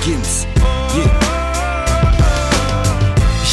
Gims. Yeah.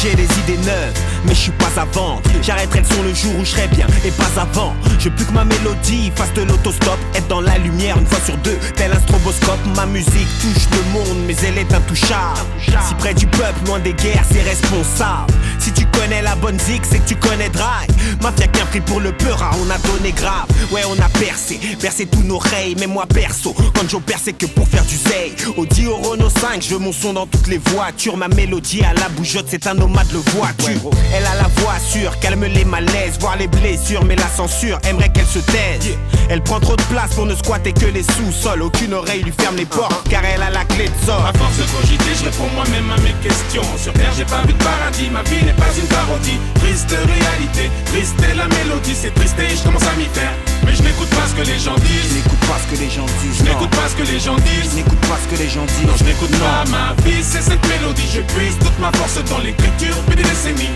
J'ai des idées neuves, mais je suis pas à vendre. J'arrêterai le son le jour où je serai bien, et pas avant. Je veux plus que ma mélodie fasse de l'autostop. Être dans la lumière une fois sur deux, tel un stroboscope. Ma musique touche le monde, mais elle est intouchable. Si près du peuple, loin des guerres, c'est responsable. Si tu connais la bonne zik, c'est que tu connais Dry. Mafia qu'un prix pour le peur, on a donné grave. Ouais, on a bercé tous nos rayes. Mais moi perso, quand j'opère, c'est que pour faire du zay. Audi au Renault 5, je veux mon son dans toutes les voitures. Ma mélodie à la bougeotte, c'est un nomade le voiture. Elle a la voix sûre, calme les malaises, voir les blessures, mais la censure aimerait qu'elle se taise. Elle prend trop de place pour ne squatter que les sous-sols. Aucune oreille lui ferme les portes, car elle a la clé de sort. À force de cogiter, je réponds moi-même à mes questions. Sur terre, j'ai pas vu de paradis, ma vie n'est pas une parodie. Triste réalité, triste est la mélodie. C'est triste et je commence à m'y faire. Mais je n'écoute pas ce que les gens disent. Je n'écoute pas ce que les gens disent. Je n'écoute pas ce que les gens disent. Je n'écoute pas ce que les gens disent. Non, je n'écoute pas ma vie, c'est cette mélodie. Je puise toute ma force dans l'écriture depuis des décennies.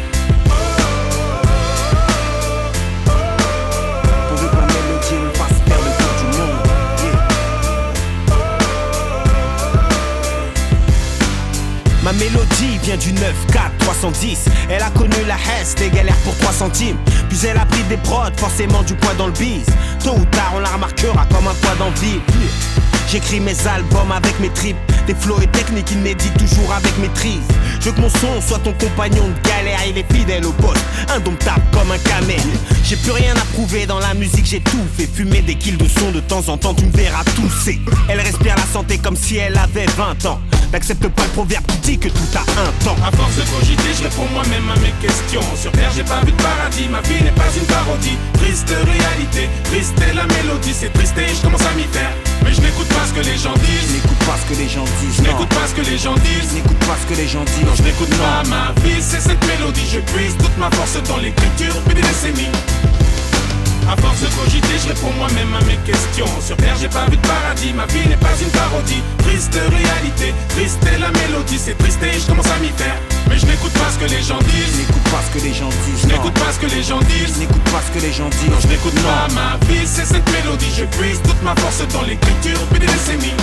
Pourvu que ma mélodie me fasse faire le tour du monde. Ma mélodie vient du 9-4 310. Elle a connu la Hesse, les galères pour 3 centimes. Puis elle a pris des prods, forcément du poids dans le bise. Tôt ou tard on la remarquera comme un poids dans le vide. J'écris mes albums avec mes tripes, des flows et techniques inédits toujours avec maîtrise. Je veux que mon son soit ton compagnon de galère. Il est fidèle au poste, indomptable comme un camel. J'ai plus rien à prouver dans la musique, j'ai tout fait. Fumer des kills de son de temps en temps, tu me verras tousser. Elle respire la santé comme si elle avait 20 ans. N'accepte pas le proverbe qui dit que tout a un temps. À force de cogiter, je réponds moi-même à mes questions. Sur terre, j'ai pas vu de paradis, ma vie n'est pas une parodie. Triste réalité, triste est la mélodie. C'est triste et je commence à m'y faire. Mais je n'écoute pas ce que les gens disent. Je n'écoute pas ce que les gens disent. Je n'écoute pas ce que les gens disent. Je n'écoute pas ce que les gens disent. Non, je n'écoute pas ma vie, c'est cette mélodie. Je puise toute ma force dans l'écriture depuis des décennies. À force de cogiter, je réponds moi-même à mes questions. Sur terre, j'ai pas vu de paradis, ma vie n'est pas une parodie. Triste réalité, triste est la mélodie. C'est triste et je commence à m'y faire. Mais je n'écoute pas ce que les gens disent. Je n'écoute pas ce que les gens disent. Je n'écoute pas ce que les gens disent. Je n'écoute pas ce que les gens disent. Non, je n'écoute pas ma vie, c'est cette mélodie. Je puise toute ma force dans l'écriture depuis des décennies.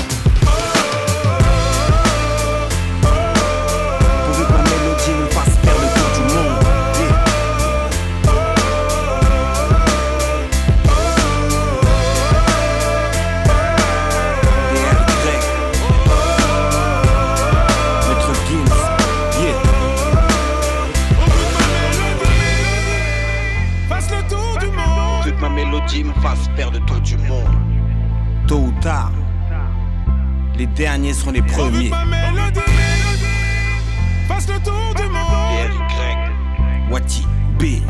Pourvu que ma mélodie me fasse faire le tour du monde. Ma mélodie me fasse faire le tour du monde. Tôt ou tard, les derniers seront les premiers. Ma mélodie, fasse le tour du monde. Y, Wati, B.